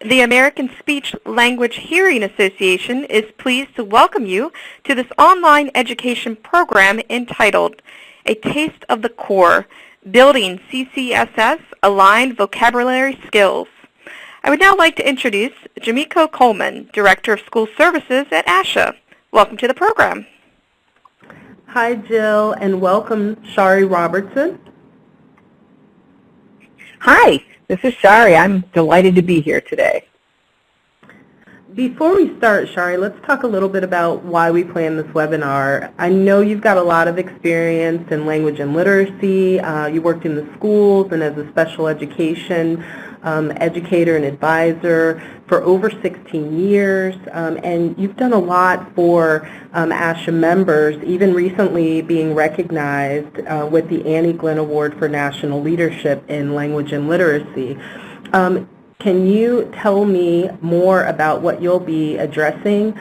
The American Speech Language Hearing Association is pleased to welcome you to this online education program entitled A Taste of the Core, Building CCSS-Aligned Vocabulary Skills. I would now like to introduce Jamiko Coleman, Director of School Services at ASHA. Welcome to the program. Hi, Jill, and welcome, Shari Robertson. Hi, this is Shari. I'm delighted to be here today. Before we start, Shari, let's talk a little bit about why we planned this webinar. I know you've got a lot of experience in language and literacy. You worked in the schools and as a special education educator and advisor for over 16 years, and you've done a lot for ASHA members, even recently being recognized with the Annie Glenn Award for National Leadership in Language and Literacy. Can you tell me more about what you'll be addressing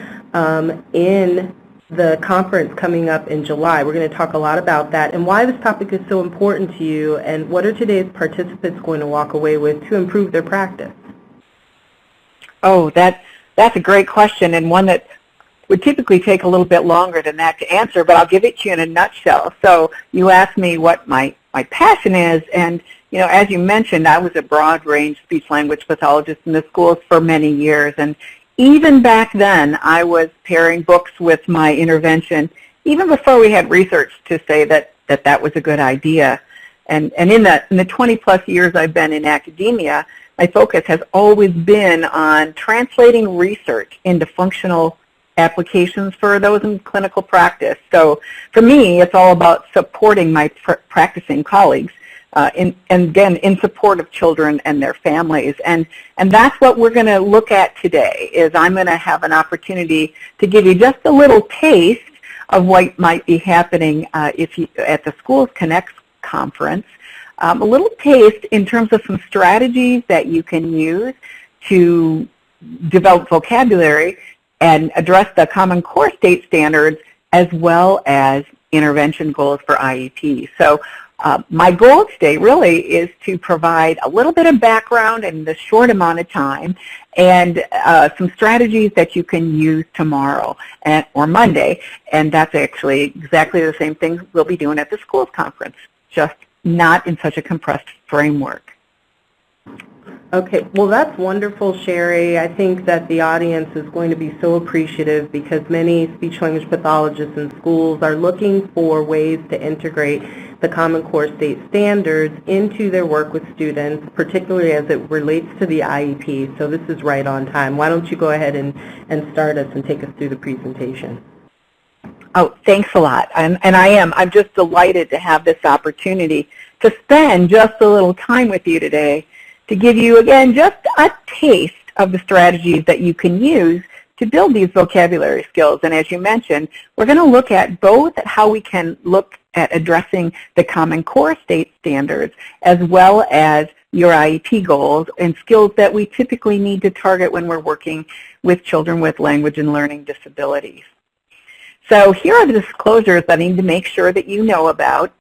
in the conference coming up in July? We're going to talk a lot about that and why this topic is so important to you, and what are today's participants going to walk away with to improve their practice? Oh, that's a great question, and one that would typically take a little bit longer than that to answer, but I'll give it to you in a nutshell. So you asked me what my passion is, and you know, as you mentioned, I was a broad-range speech-language pathologist in the schools for many years, and even back then, I was pairing books with my intervention, even before we had research to say that was a good idea. And in the 20-plus years I've been in academia, my focus has always been on translating research into functional applications for those in clinical practice. So for me, it's all about supporting my practicing colleagues. And again, in support of children and their families. And that's what we're going to look at today, is I'm going to have an opportunity to give you just a little taste of what might be happening at the Schools Connect conference, a little taste in terms of some strategies that you can use to develop vocabulary and address the Common Core State Standards as well as intervention goals for IEP. So my goal today really is to provide a little bit of background in this short amount of time and some strategies that you can use tomorrow or Monday, and that's actually exactly the same thing we'll be doing at the schools conference, just not in such a compressed framework. Okay, well, that's wonderful, Sherry. I think that the audience is going to be so appreciative because many speech-language pathologists in schools are looking for ways to integrate the Common Core State Standards into their work with students, particularly as it relates to the IEP. So this is right on time. Why don't you go ahead and start us and take us through the presentation? Oh, thanks a lot. I'm just delighted to have this opportunity to spend just a little time with you today to give you, again, just a taste of the strategies that you can use to build these vocabulary skills. And as you mentioned, we're going to look at both how we can look at addressing the Common Core State Standards as well as your IEP goals and skills that we typically need to target when we're working with children with language and learning disabilities. So here are the disclosures that I need to make sure that you know about.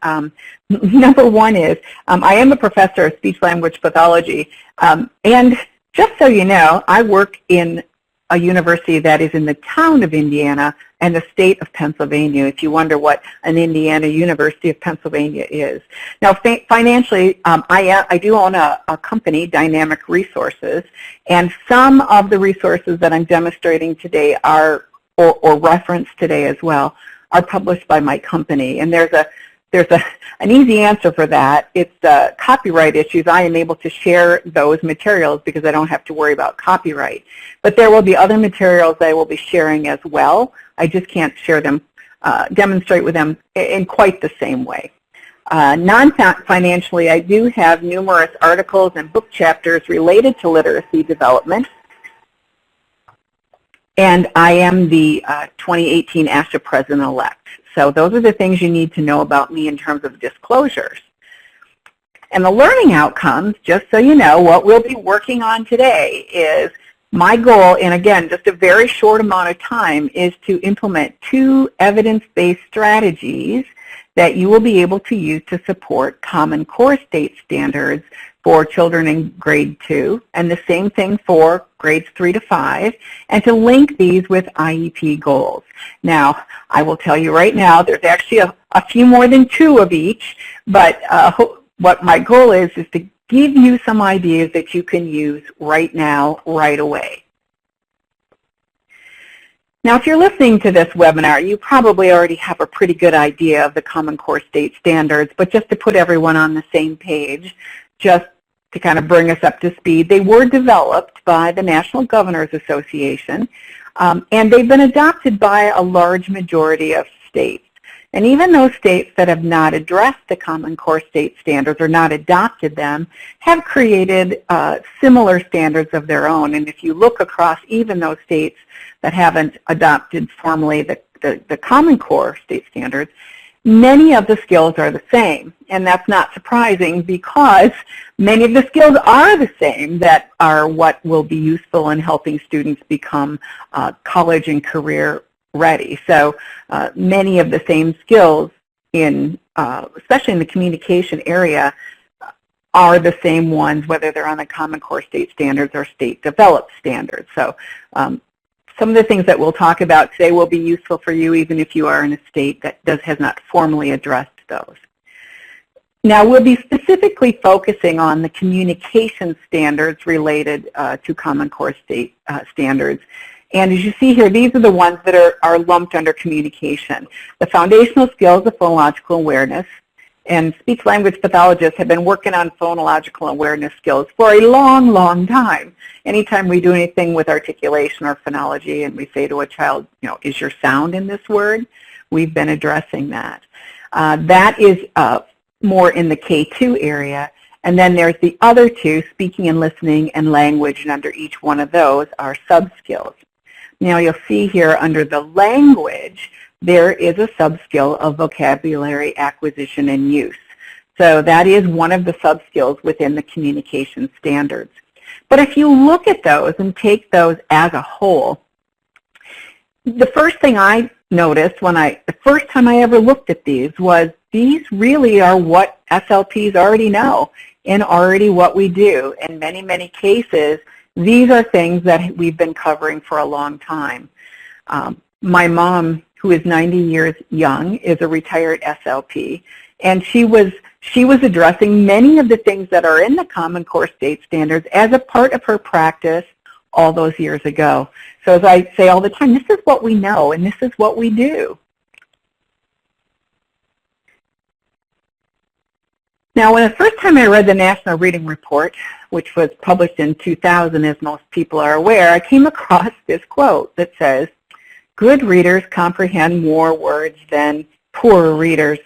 Number one is I am a professor of speech-language pathology, and just so you know, I work in a university that is in the town of Indiana and the state of Pennsylvania, if you wonder what an Indiana University of Pennsylvania is. Now, financially, I do own a company, Dynamic Resources, and some of the resources that I'm demonstrating today are or referenced today as well, are published by my company. And there's an easy answer for that. It's copyright issues. I am able to share those materials because I don't have to worry about copyright. But there will be other materials that I will be sharing as well. I just can't share them, demonstrate with them in quite the same way. Non-financially, I do have numerous articles and book chapters related to literacy development. And I am the 2018 ASHA President-elect. So those are the things you need to know about me in terms of disclosures. And the learning outcomes, just so you know, what we'll be working on today is my goal, and again, just a very short amount of time, is to implement 2 evidence-based strategies that you will be able to use to support Common Core State Standards for children in grade 2, and the same thing for grades 3 to 5, and to link these with IEP goals. Now, I will tell you right now, there's actually a few more than 2 of each, but what my goal is to give you some ideas that you can use right now, right away. Now, if you're listening to this webinar, you probably already have a pretty good idea of the Common Core State Standards, but just to put everyone on the same page, just to kind of bring us up to speed, they were developed by the National Governors Association, and they've been adopted by a large majority of states. And even those states that have not addressed the Common Core State Standards or not adopted them have created similar standards of their own. And if you look across even those states that haven't adopted formally the Common Core State Standards, many of the skills are the same. And that's not surprising because many of the skills are the same that are what will be useful in helping students become college and career ready. So many of the same skills especially in the communication area, are the same ones, whether they're on the Common Core State Standards or state developed standards. So some of the things that we'll talk about today will be useful for you even if you are in a state that has not formally addressed those. Now, we'll be specifically focusing on the communication standards related to Common Core State Standards. And as you see here, these are the ones that are lumped under communication. The foundational skills of phonological awareness, and speech-language pathologists have been working on phonological awareness skills for a long, long time. Anytime we do anything with articulation or phonology and we say to a child, is your sound in this word? We've been addressing that. That is more in the K2 area. And then there's the other 2, speaking and listening and language, and under each one of those are sub-skills. Now you'll see here under the language, there is a sub-skill of vocabulary acquisition and use. So that is one of the sub-skills within the communication standards. But if you look at those and take those as a whole, the first thing I noticed the first time I ever looked at these was these really are what SLPs already know and already what we do. In many, many cases, these are things that we've been covering for a long time. My mom, who is 90 years young, is a retired SLP, and she was addressing many of the things that are in the Common Core State Standards as a part of her practice all those years ago. So as I say all the time, this is what we know and this is what we do. Now, when the first time I read the National Reading Report, which was published in 2000, as most people are aware, I came across this quote that says, "Good readers comprehend more words than poor readers."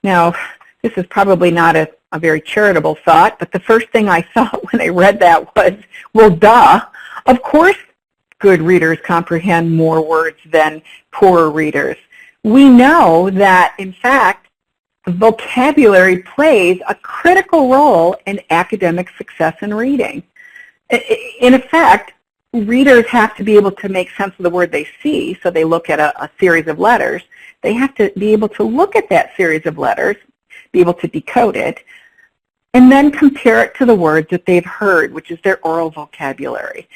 Now, this is probably not a very charitable thought, but the first thing I thought when I read that was, well, duh, of course good readers comprehend more words than poor readers. We know that, in fact, vocabulary plays a critical role in academic success in reading. In effect, readers have to be able to make sense of the word they see, so they look at a series of letters. They have to be able to look at that series of letters, be able to decode it, and then compare it to the words that they've heard, which is their oral vocabulary.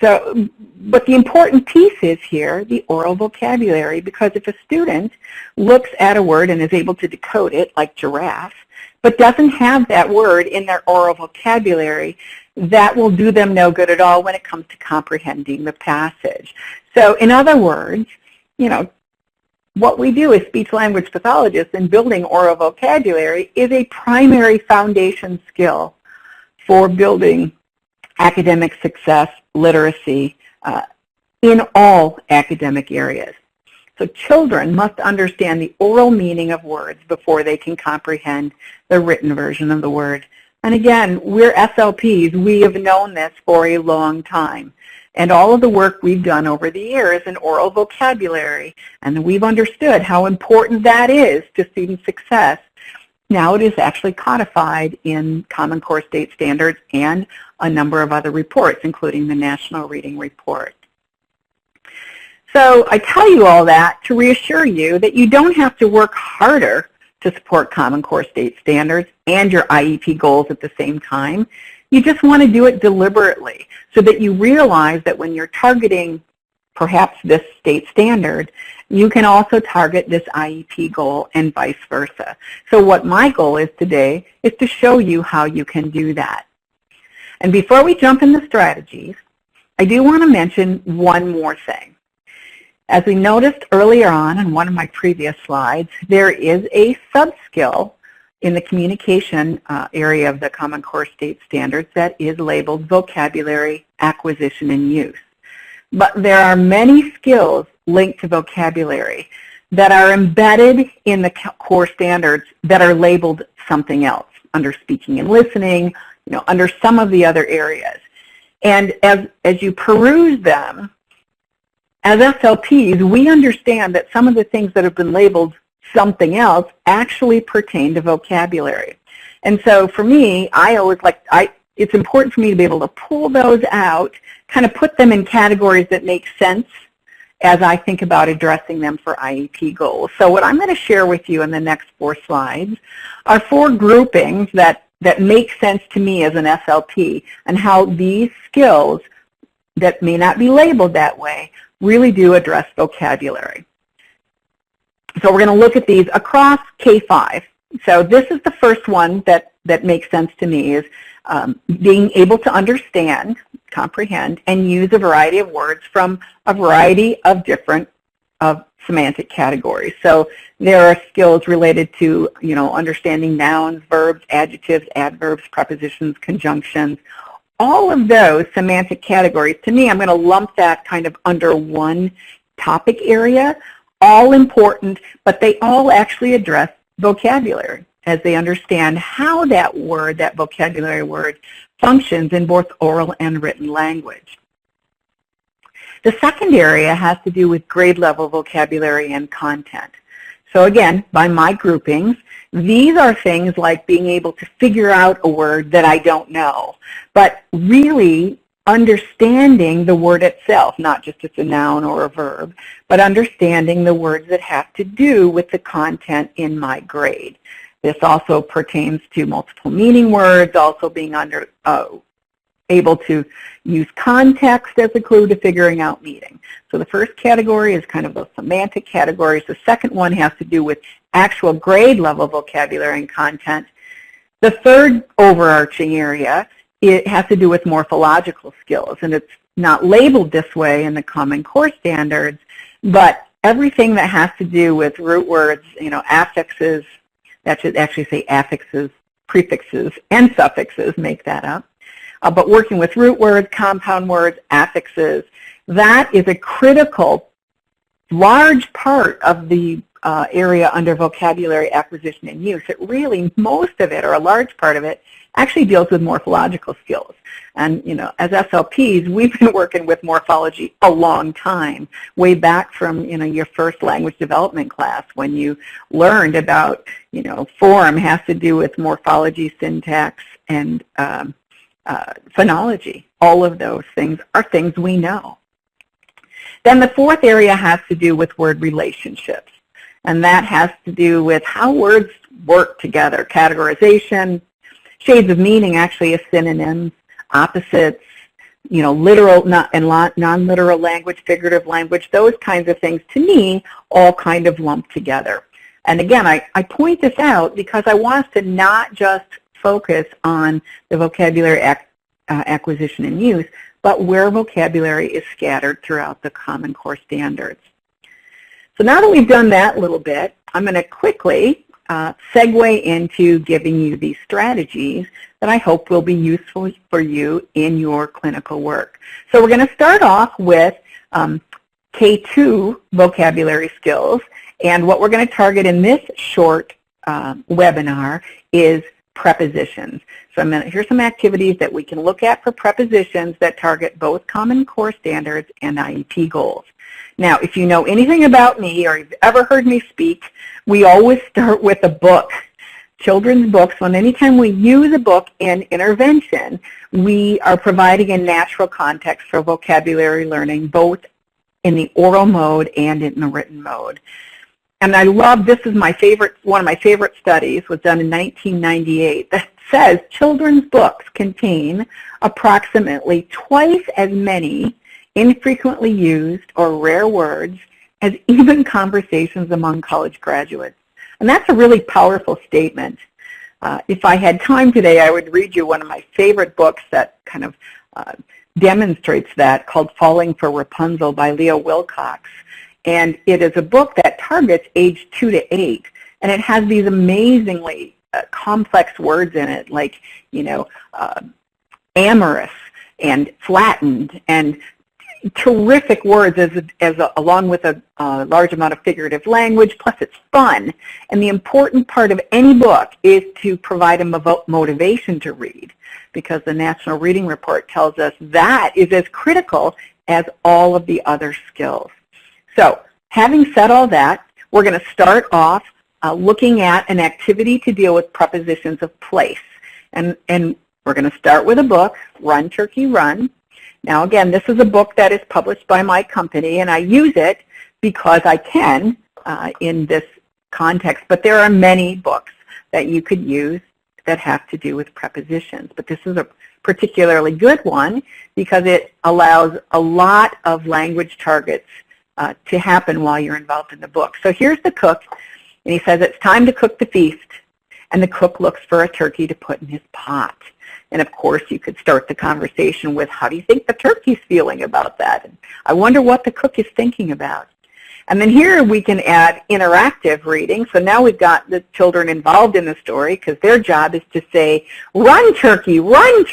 So, but the important piece is here, the oral vocabulary, because if a student looks at a word and is able to decode it, like giraffe, but doesn't have that word in their oral vocabulary, that will do them no good at all when it comes to comprehending the passage. So, in other words, what we do as speech-language pathologists in building oral vocabulary is a primary foundation skill for building academic success, literacy, in all academic areas. So children must understand the oral meaning of words before they can comprehend the written version of the word. And again, we're SLPs. We have known this for a long time. And all of the work we've done over the years in oral vocabulary, and we've understood how important that is to student success. Now it is actually codified in Common Core State Standards and a number of other reports, including the National Reading Report. So I tell you all that to reassure you that you don't have to work harder to support Common Core State Standards and your IEP goals at the same time. You just want to do it deliberately so that you realize that when you're targeting perhaps this state standard, you can also target this IEP goal and vice versa. So what my goal is today is to show you how you can do that. And before we jump into strategies, I do want to mention one more thing. As we noticed earlier on in one of my previous slides, there is a sub-skill in the communication area of the Common Core State Standards that is labeled vocabulary acquisition and use. But there are many skills linked to vocabulary that are embedded in the core standards that are labeled something else, under speaking and listening, under some of the other areas. And as you peruse them, as SLPs, we understand that some of the things that have been labeled something else actually pertain to vocabulary. And so for me, it's important for me to be able to pull those out, kind of put them in categories that make sense as I think about addressing them for IEP goals. So what I'm going to share with you in the next 4 slides are 4 groupings that make sense to me as an SLP, and how these skills that may not be labeled that way really do address vocabulary. So we're going to look at these across K-5. So this is the first one that makes sense to me, is being able to understand, comprehend, and use a variety of words from a variety of different semantic categories. So there are skills related to, understanding nouns, verbs, adjectives, adverbs, prepositions, conjunctions. All of those semantic categories, to me, I'm going to lump that kind of under one topic area, all important, but they all actually address vocabulary, as they understand how that word, that vocabulary word, functions in both oral and written language. The second area has to do with grade level vocabulary and content. So again, by my groupings, these are things like being able to figure out a word that I don't know, but really understanding the word itself, not just it's a noun or a verb, but understanding the words that have to do with the content in my grade. This also pertains to multiple meaning words, also being able to use context as a clue to figuring out meaning. So the first category is kind of those semantic categories. The second one has to do with actual grade level vocabulary and content. The third overarching area, it has to do with morphological skills, and it's not labeled this way in the Common Core Standards, but everything that has to do with root words, affixes, that should actually say affixes, prefixes, and suffixes, make that up. But working with root words, compound words, affixes, that is a critical, large part of the area under vocabulary acquisition and use. It really, most of it, or a large part of it, actually deals with morphological skills. And, as SLPs, we've been working with morphology a long time, way back from, your first language development class, when you learned about, form has to do with morphology, syntax, and phonology. All of those things are things we know. Then the fourth area has to do with word relationships, and that has to do with how words work together, categorization, shades of meaning actually as synonyms, opposites, literal and non-literal language, figurative language, those kinds of things, to me, all kind of lumped together. And again, I point this out because I want us to not just focus on the vocabulary acquisition and use, but where vocabulary is scattered throughout the Common Core Standards. So now that we've done that little bit, I'm going to quickly segue into giving you these strategies that I hope will be useful for you in your clinical work. So we're going to start off with K2 vocabulary skills, and what we're going to target in this short webinar is prepositions. So here's some activities that we can look at for prepositions that target both Common Core Standards and IEP goals. Now, if you know anything about me or you've ever heard me speak, we always start with a book, children's books. So anytime we use a book in intervention, we are providing a natural context for vocabulary learning, both in the oral mode and in the written mode. And I love, this is my favorite, one of my favorite studies was done in 1998 that says children's books contain approximately twice as many infrequently used or rare words as even conversations among college graduates. And that's a really powerful statement. If I had time today, I would read you one of my favorite books that kind of demonstrates that, called Falling for Rapunzel by Leo Wilcox. And it is a book that targets age 2 to 8. And it has these amazingly complex words in it, like, amorous and flattened and terrific words along with a large amount of figurative language, plus it's fun. And the important part of any book is to provide a motivation to read, because the National Reading Report tells us that is as critical as all of the other skills. So having said all that, we're going to start off looking at an activity to deal with prepositions of place. And we're going to start with a book, Run, Turkey, Run. Now, again, this is a book that is published by my company, and I use it because I can in this context. But there are many books that you could use that have to do with prepositions. But this is a particularly good one because it allows a lot of language targets to happen while you're involved in the book. So here's the cook, and he says, it's time to cook the feast. And the cook looks for a turkey to put in his pot. And of course, you could start the conversation with, how do you think the turkey's feeling about that? And I wonder what the cook is thinking about. And then here we can add interactive reading. So now we've got the children involved in the story, because their job is to say, run, turkey, run,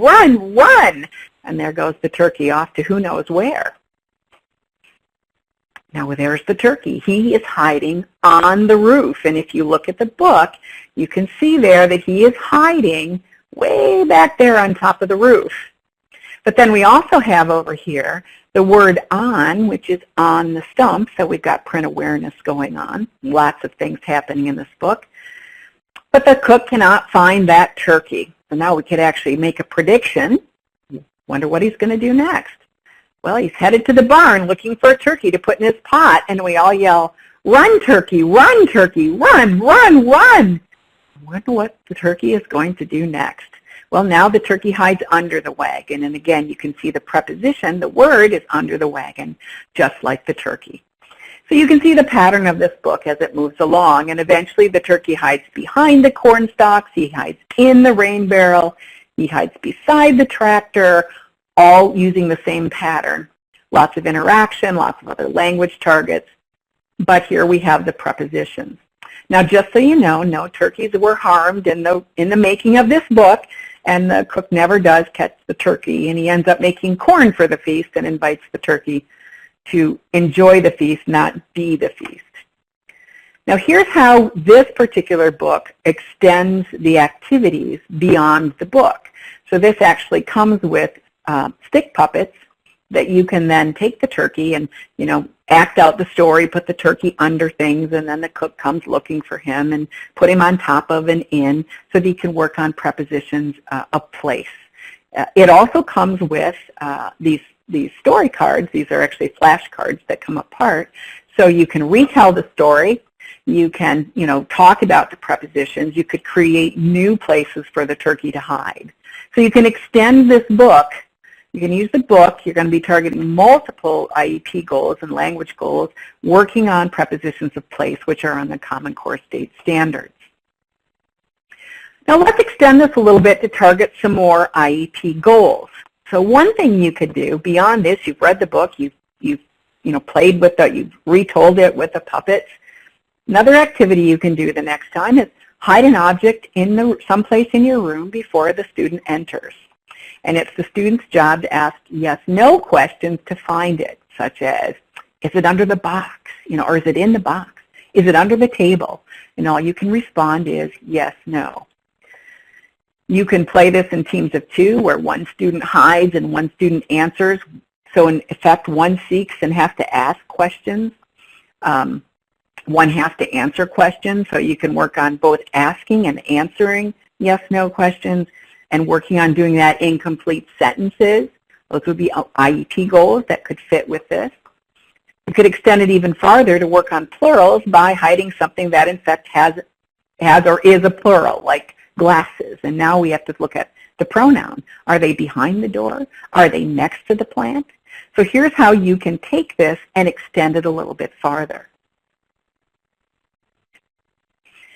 run, run. And there goes the turkey off to who knows where. Now there's the turkey. He is hiding on the roof. And if you look at the book, you can see there that he is hiding way back there on top of the roof. But then we also have over here the word on, which is on the stump. So we've got print awareness going on. Lots of things happening in this book. But the cook cannot find that turkey. So now we could actually make a prediction. Wonder what he's going to do next. Well, he's headed to the barn looking for a turkey to put in his pot, and we all yell, run, turkey, run, run, run, run. I wonder what the turkey is going to do next. Well, now the turkey hides under the wagon, and again, you can see the preposition, the word is under the wagon, just like the turkey. So you can see the pattern of this book as it moves along, and eventually the turkey hides behind the corn stalks, he hides in the rain barrel, he hides beside the tractor, all using the same pattern. Lots of interaction, lots of other language targets, but here we have the prepositions. Now, just so you know, no turkeys were harmed in the making of this book, and the cook never does catch the turkey, and he ends up making corn for the feast and invites the turkey to enjoy the feast, not be the feast. Now, here's how this particular book extends the activities beyond the book. So this actually comes with stick puppets that you can then take the turkey and, act out the story, put the turkey under things, and then the cook comes looking for him and put him on top of an inn so that he can work on prepositions of place. It also comes with these story cards. These are actually flashcards that come apart. So you can retell the story. You can, talk about the prepositions. You could create new places for the turkey to hide. So you can extend this book. You can use the book. You're going to be targeting multiple IEP goals and language goals, working on prepositions of place, which are on the Common Core state standards. Now let's extend this a little bit to target some more IEP goals. So one thing you could do beyond this, you've read the book, you've played with it, you've retold it with the puppets. Another activity you can do the next time is hide an object in someplace in your room before the student enters. And it's the student's job to ask yes/no questions to find it, such as, is it under the box? Or is it in the box? Is it under the table? And all you can respond is yes/no. You can play this in teams of 2 where one student hides and one student answers. So in effect, one seeks and has to ask questions. One has to answer questions, so you can work on both asking and answering yes/no questions and working on doing that in complete sentences. Those would be IEP goals that could fit with this. You could extend it even farther to work on plurals by hiding something that in fact has or is a plural, like glasses, and now we have to look at the pronoun. Are they behind the door? Are they next to the plant? So here's how you can take this and extend it a little bit farther.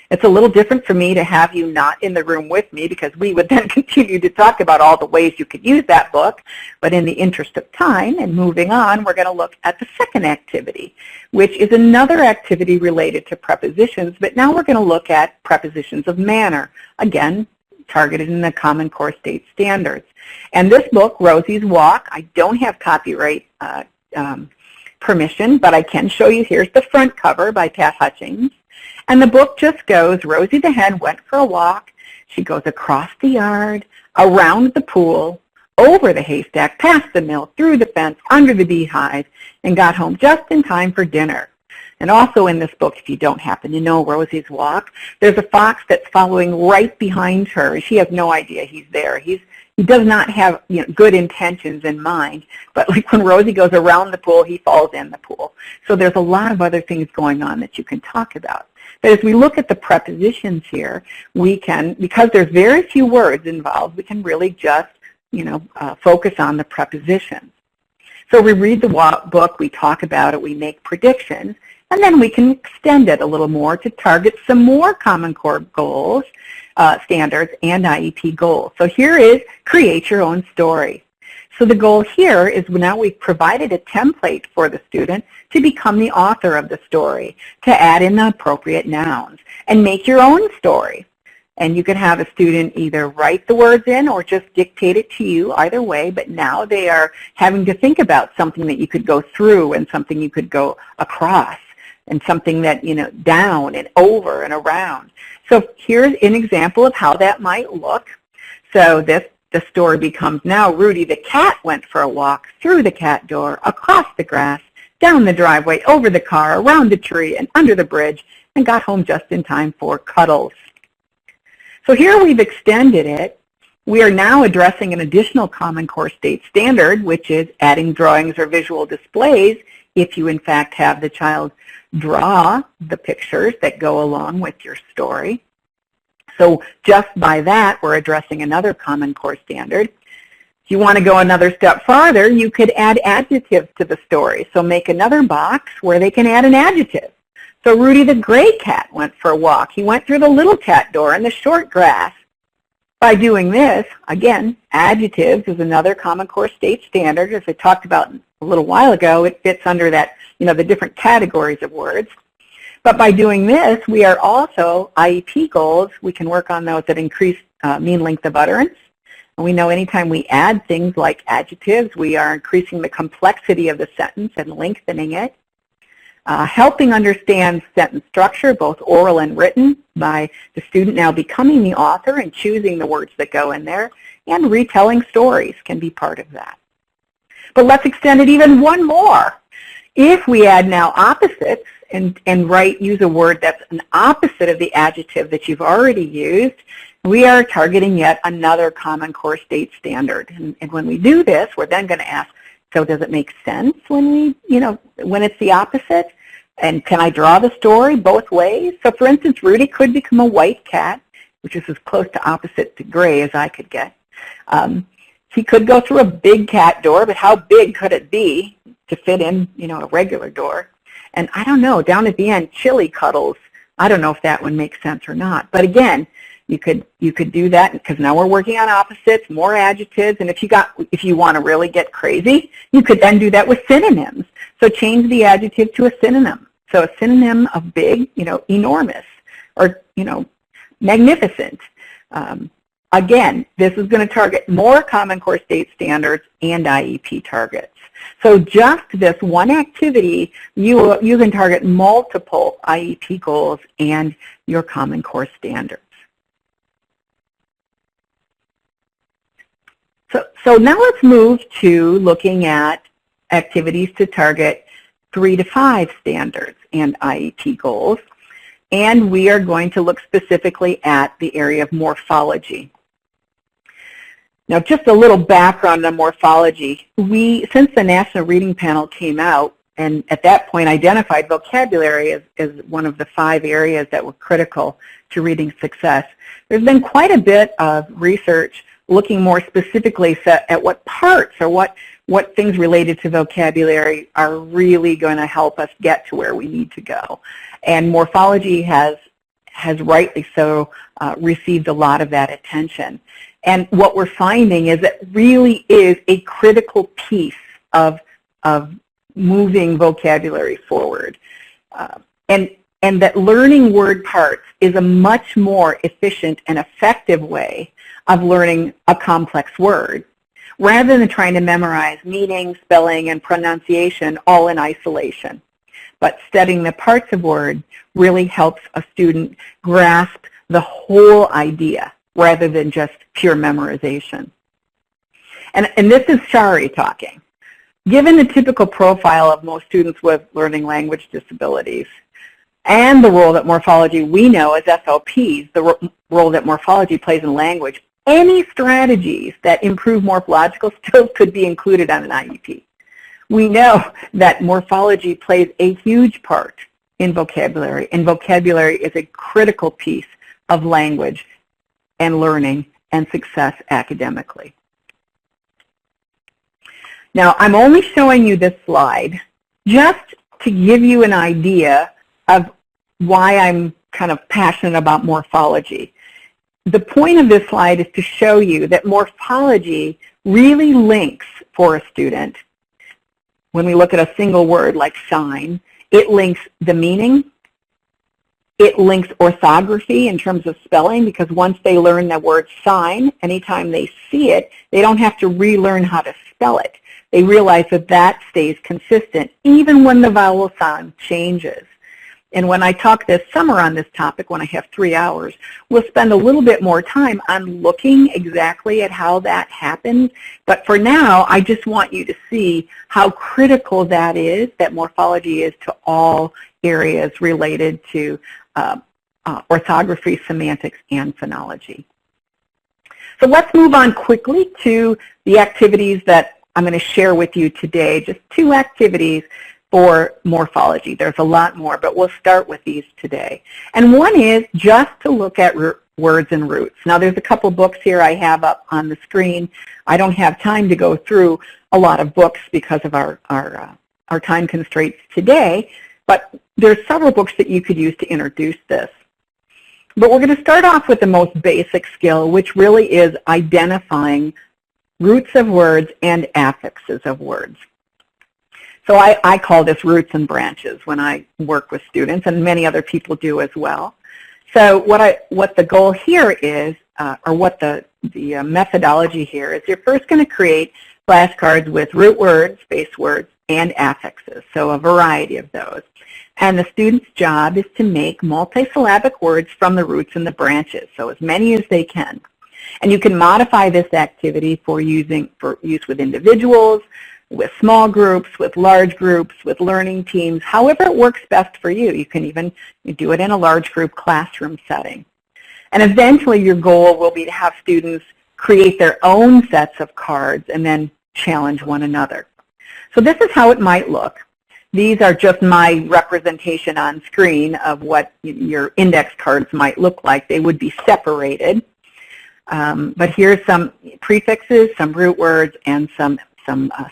It's a little different for me to have you not in the room with me because we would then continue to talk about all the ways you could use that book. But in the interest of time and moving on, we're going to look at the second activity, which is another activity related to prepositions. But now we're going to look at prepositions of manner, again, targeted in the Common Core State Standards. And this book, Rosie's Walk, I don't have copyright permission, but I can show you. Here's the front cover by Pat Hutchings. And the book just goes, Rosie the hen went for a walk. She goes across the yard, around the pool, over the haystack, past the mill, through the fence, under the beehive, and got home just in time for dinner. And also in this book, if you don't happen to know Rosie's Walk, there's a fox that's following right behind her. She has no idea he's there. He does not have good intentions in mind, but like when Rosie goes around the pool, he falls in the pool. So there's a lot of other things going on that you can talk about. But as we look at the prepositions here, we can, because there's very few words involved, we can really just, focus on the prepositions. So we read the book, we talk about it, we make predictions, and then we can extend it a little more to target some more Common Core goals, standards, and IEP goals. So here is create your own story. So the goal here is now we've provided a template for the student to become the author of the story, to add in the appropriate nouns, and make your own story. And you can have a student either write the words in or just dictate it to you, either way, but now they are having to think about something that you could go through and something you could go across and something that, down and over and around. So here's an example of how that might look. So the story becomes now, Rudy the cat went for a walk through the cat door, across the grass, down the driveway, over the car, around the tree, and under the bridge, and got home just in time for cuddles. So here we've extended it. We are now addressing an additional Common Core State Standard, which is adding drawings or visual displays if you in fact have the child draw the pictures that go along with your story. So just by that, we're addressing another Common Core standard. If you want to go another step farther, you could add adjectives to the story. So make another box where they can add an adjective. So Rudy the gray cat went for a walk. He went through the little cat door in the short grass. By doing this, again, adjectives is another Common Core State Standard. As I talked about a little while ago, it fits under that, the different categories of words. But by doing this, we are also, IEP goals, we can work on those that increase mean length of utterance. And we know anytime we add things like adjectives, we are increasing the complexity of the sentence and lengthening it. Helping understand sentence structure, both oral and written, by the student now becoming the author and choosing the words that go in there. And retelling stories can be part of that. But let's extend it even one more. If we add now opposites, and use a word that's an opposite of the adjective that you've already used, we are targeting yet another Common Core State Standard. And when we do this, we're then going to ask, so does it make sense when when it's the opposite? And can I draw the story both ways? So for instance, Rudy could become a white cat, which is as close to opposite to gray as I could get. He could go through a big cat door, but how big could it be to fit in, a regular door? And I don't know, down at the end, chili cuddles, I don't know if that one makes sense or not. But again, you could do that because now we're working on opposites, more adjectives, and if you want to really get crazy, you could then do that with synonyms. So change the adjective to a synonym. So a synonym of big, enormous, or magnificent. Again, this is going to target more Common Core State Standards and IEP targets. So just this one activity, you can target multiple IEP goals and your Common Core standards. So now let's move to looking at activities to target 3 to 5 standards and IEP goals. And we are going to look specifically at the area of morphology. Now, just a little background on morphology. Since the National Reading Panel came out, and at that point identified vocabulary as one of the 5 areas that were critical to reading success. There's been quite a bit of research looking more specifically at what parts or what things related to vocabulary are really going to help us get to where we need to go. And morphology has rightly so received a lot of that attention. And what we're finding is it really is a critical piece of moving vocabulary forward. And that learning word parts is a much more efficient and effective way of learning a complex word, rather than trying to memorize meaning, spelling, and pronunciation all in isolation. But studying the parts of word really helps a student grasp the whole idea rather than just pure memorization. And this is Shari talking. Given the typical profile of most students with learning language disabilities and the role that morphology, we know as SLPs, the role that morphology plays in language, any strategies that improve morphological skills could be included on an IEP. We know that morphology plays a huge part in vocabulary, and vocabulary is a critical piece of language and learning and success academically. Now, I'm only showing you this slide just to give you an idea of why I'm kind of passionate about morphology. The point of this slide is to show you that morphology really links for a student. When we look at a single word like sign, it links the meaning, it links orthography in terms of spelling, because once they learn the word sign, anytime they see it, they don't have to relearn how to spell it. They realize that that stays consistent even when the vowel sound changes. And when I talk this summer on this topic, when I have 3 hours, we'll spend a little bit more time on looking exactly at how that happens. But for now, I just want you to see how critical that is, that morphology is to all areas related to orthography, semantics, and phonology. So let's move on quickly to the activities that I'm going to share with you today, just 2 activities for morphology. There's a lot more, but we'll start with these today. And one is just to look at words and roots. Now, there's a couple books here I have up on the screen. I don't have time to go through a lot of books because of our time constraints today, but there's several books that you could use to introduce this. But we're going to start off with the most basic skill, which really is identifying roots of words and affixes of words. So I call this roots and branches when I work with students, and many other people do as well. So what the goal here is, or what the methodology here is, you're first going to create flashcards with root words, base words, and affixes, so a variety of those. And the student's job is to make multisyllabic words from the roots and the branches, so as many as they can. And you can modify this activity for use with individuals, with small groups, with large groups, with learning teams, however it works best for you. You can even do it in a large group classroom setting. And eventually your goal will be to have students create their own sets of cards and then challenge one another. So this is how it might look. These are just my representation on screen of what your index cards might look like. They would be separated. But here's some prefixes, some root words, and some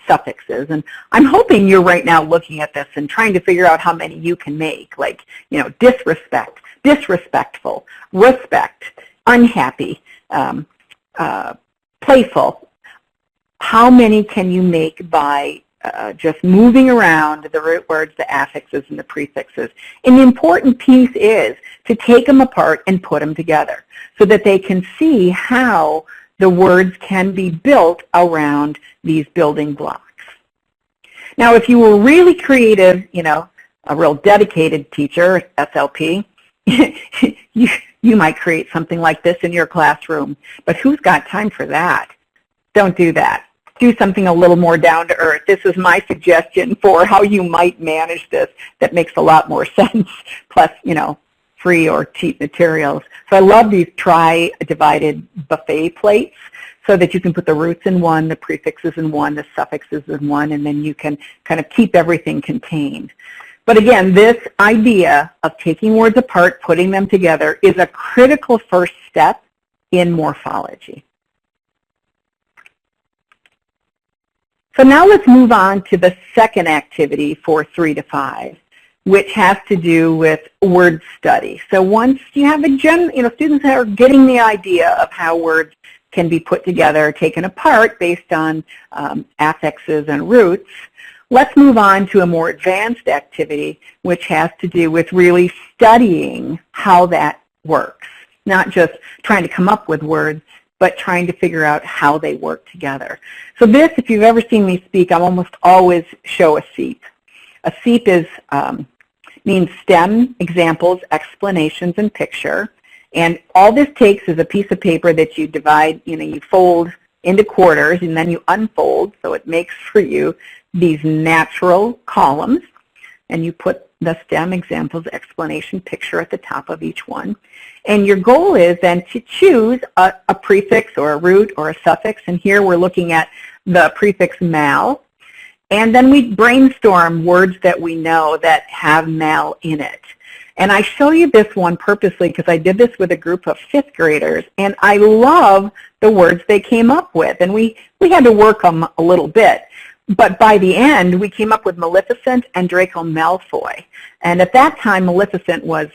suffixes. And I'm hoping you're right now looking at this and trying to figure out how many you can make, like, disrespect, disrespectful, respect, unhappy, playful. How many can you make by just moving around the root words, the affixes, and the prefixes? And the important piece is to take them apart and put them together so that they can see how the words can be built around these building blocks. Now, if you were really creative, a real dedicated teacher, SLP, you might create something like this in your classroom. But who's got time for that? Don't do that. Do something a little more down to earth. This is my suggestion for how you might manage this that makes a lot more sense. Plus, free or cheap materials. So I love these divided buffet plates so that you can put the roots in one, the prefixes in one, the suffixes in one, and then you can kind of keep everything contained. But again, this idea of taking words apart, putting them together, is a critical first step in morphology. So now let's move on to the second activity for 3 to 5, which has to do with word study. So once you have students that are getting the idea of how words can be put together, taken apart based on affixes and roots, let's move on to a more advanced activity, which has to do with really studying how that works. Not just trying to come up with words, but trying to figure out how they work together. So this, if you've ever seen me speak, I almost always show a SEEP. A SEEP means STEM, examples, explanations, and picture. And all this takes is a piece of paper that you divide, you fold into quarters, and then you unfold, so it makes for you these natural columns, and you put the STEM, examples, explanation, picture at the top of each one. And your goal is then to choose a prefix or a root or a suffix, and here we're looking at the prefix mal, and then we brainstorm words that we know that have mal in it. And I show you this one purposely because I did this with a group of 5th graders, and I love the words they came up with. And we had to work them a little bit. But by the end, we came up with Maleficent and Draco Malfoy. And at that time, Maleficent was,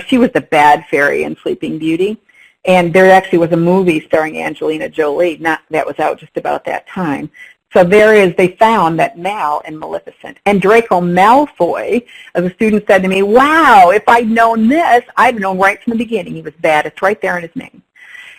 she was the bad fairy in Sleeping Beauty. And there actually was a movie starring Angelina Jolie that was out just about that time. So they found that Mal in Maleficent. And Draco Malfoy, as a student said to me, wow, if I'd known this, I'd known right from the beginning he was bad. It's right there in his name.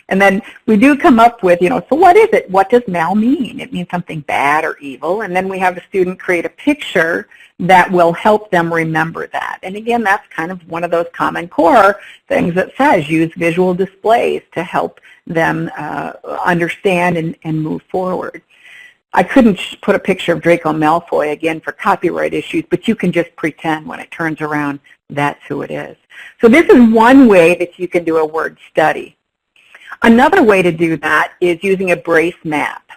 And then we do come up with, so what is it? What does mal mean? It means something bad or evil. And then we have the student create a picture that will help them remember that. And again, that's kind of one of those Common Core things that says use visual displays to help them understand and move forward. I couldn't put a picture of Draco Malfoy, again, for copyright issues, but you can just pretend when it turns around that's who it is. So this is one way that you can do a word study. Another way to do that is using a brace map.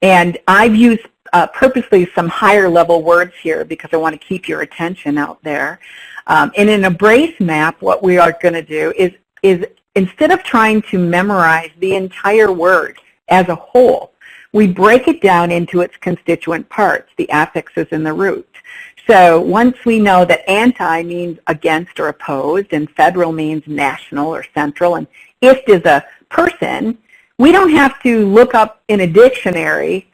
And I've used purposely some higher level words here because I want to keep your attention out there. And in a brace map, what we are going to do is instead of trying to memorize the entire word as a whole, we break it down into its constituent parts, the affixes and the root. So once we know that anti means against or opposed, and federal means national or central, and ist is a person, we don't have to look up in a dictionary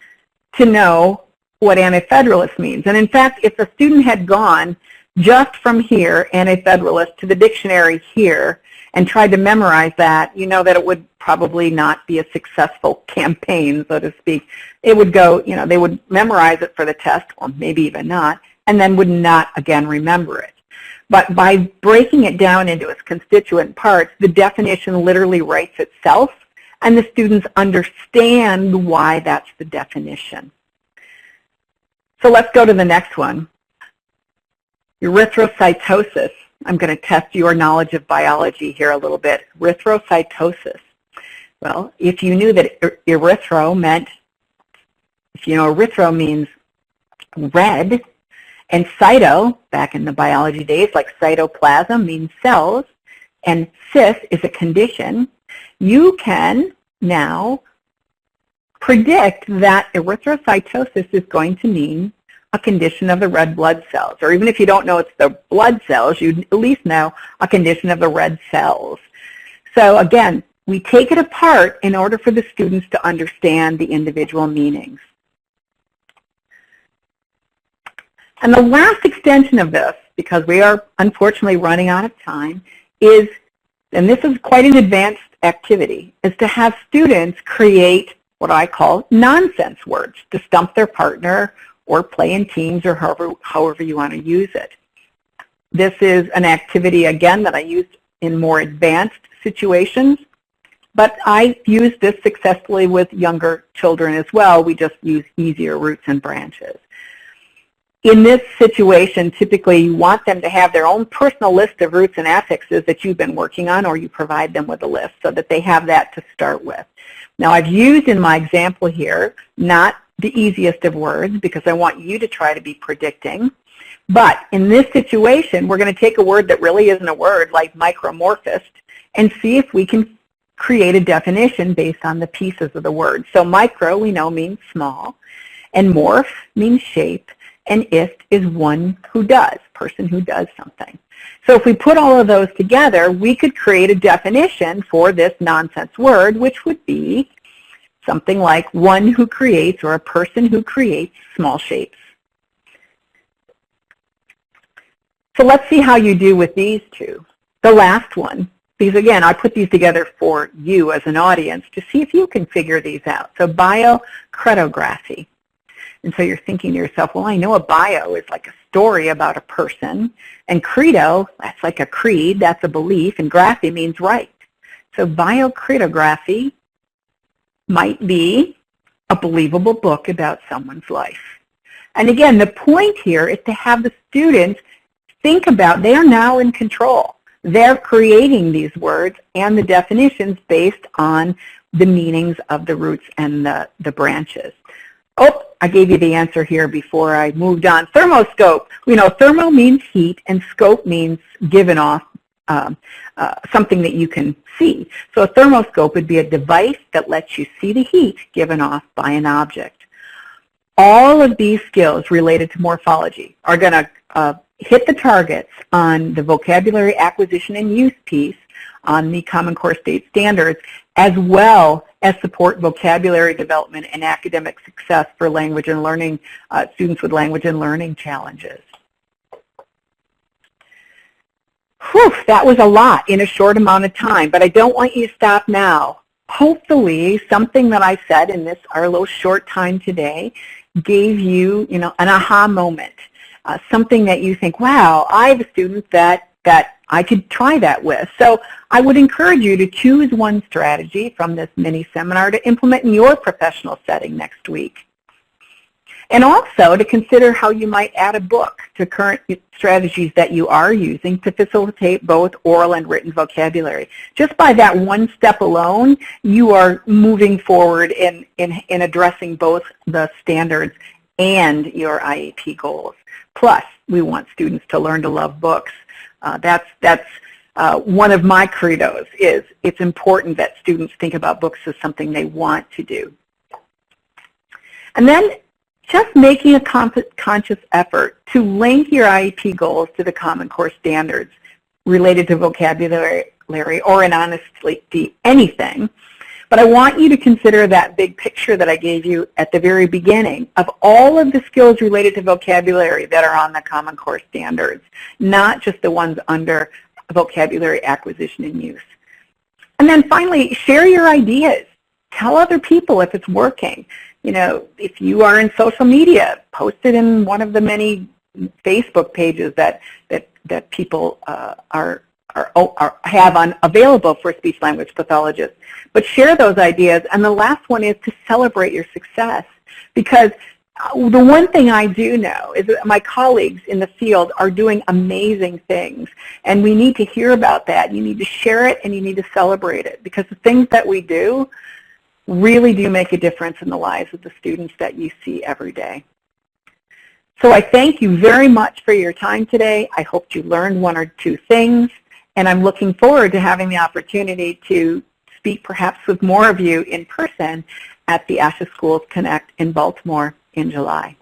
to know what anti-federalist means. And in fact, if a student had gone just from here, anti-federalist, to the dictionary here, and tried to memorize that, you know that it would probably not be a successful campaign, so to speak. It would go, they would memorize it for the test, or maybe even not, and then would not, again, remember it. But by breaking it down into its constituent parts, the definition literally writes itself, and the students understand why that's the definition. So let's go to the next one. Erythrocytosis. I'm going to test your knowledge of biology here a little bit. Erythrocytosis. Well, if you knew that erythro meant, erythro means red, and cyto, back in the biology days, like cytoplasm means cells, and cis is a condition, you can now predict that erythrocytosis is going to mean a condition of the red blood cells. Or even if you don't know it's the blood cells, you at least know a condition of the red cells. So again, we take it apart in order for the students to understand the individual meanings. And the last extension of this, because we are unfortunately running out of time, is, and this is quite an advanced activity, is to have students create what I call nonsense words to stump their partner or play in teams or however you want to use it. This is an activity, again, that I used in more advanced situations, but I used this successfully with younger children as well. We just use easier roots and branches. in this situation, typically you want them to have their own personal list of roots and affixes that you've been working on, or you provide them with a list so that they have that to start with. Now, I've used in my example here not the easiest of words because I want you to try to be predicting. But in this situation, we're going to take a word that really isn't a word, like micromorphist, and see if we can create a definition based on the pieces of the word. So micro, we know, means small, and morph means shape, and ist is one who does, person who does something. So if we put all of those together, we could create a definition for this nonsense word, which would be something like one who creates, or a person who creates small shapes. So let's see how you do with these two. The last one, because again, I put these together for you as an audience to see if you can figure these out. So biocretography. And so you're thinking to yourself, well, I know a bio is like a story about a person, and credo, that's like a creed, that's a belief, and graphy means write. So biocretography might be a believable book about someone's life. And again, the point here is to have the students think about, they are now in control. They're creating these words and the definitions based on the meanings of the roots and the branches. Oh, I gave you the answer here before I moved on. Thermoscope. We know thermo means heat and scope means given off something that you can see. So a thermoscope would be a device that lets you see the heat given off by an object. All of these skills related to morphology are going to hit the targets on the vocabulary acquisition and use piece on the Common Core State Standards, as well as support vocabulary development and academic success for language and learning, students with language and learning challenges. Whew, that was a lot in a short amount of time, but I don't want you to stop now. Hopefully, something that I said in this, our little short time today, gave you, an aha moment. Something that you think, wow, I have a student that I could try that with. So I would encourage you to choose one strategy from this mini seminar to implement in your professional setting next week. And also to consider how you might add a book to current strategies that you are using to facilitate both oral and written vocabulary. Just by that one step alone, you are moving forward in addressing both the standards and your IEP goals. Plus, we want students to learn to love books. That's one of my credos, is it's important that students think about books as something they want to do. And then just making a conscious effort to link your IEP goals to the Common Core standards related to vocabulary, or in honestly anything. But I want you to consider that big picture that I gave you at the very beginning of all of the skills related to vocabulary that are on the Common Core standards, not just the ones under vocabulary acquisition and use. And then finally, share your ideas. Tell other people if it's working. If you are in social media, post it in one of the many Facebook pages that people have available for speech-language pathologists. But share those ideas. And the last one is to celebrate your success. Because the one thing I do know is that my colleagues in the field are doing amazing things. And we need to hear about that. You need to share it and you need to celebrate it. Because the things that we do really do make a difference in the lives of the students that you see every day. So I thank you very much for your time today. I hope you learned one or two things. And I'm looking forward to having the opportunity to speak perhaps with more of you in person at the ASHA Schools Connect in Baltimore in July.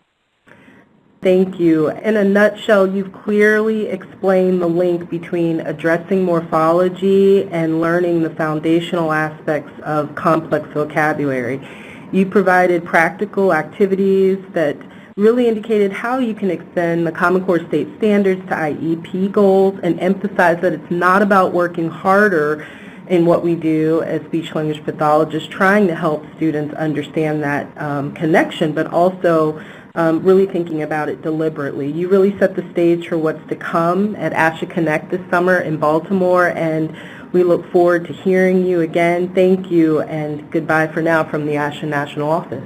Thank you. In a nutshell, you've clearly explained the link between addressing morphology and learning the foundational aspects of complex vocabulary. You provided practical activities that really indicated how you can extend the Common Core State Standards to IEP goals and emphasize that it's not about working harder in what we do as speech-language pathologists, trying to help students understand that connection, but also really thinking about it deliberately. You really set the stage for what's to come at ASHA Connect this summer in Baltimore, and we look forward to hearing you again. Thank you, and goodbye for now from the ASHA National Office.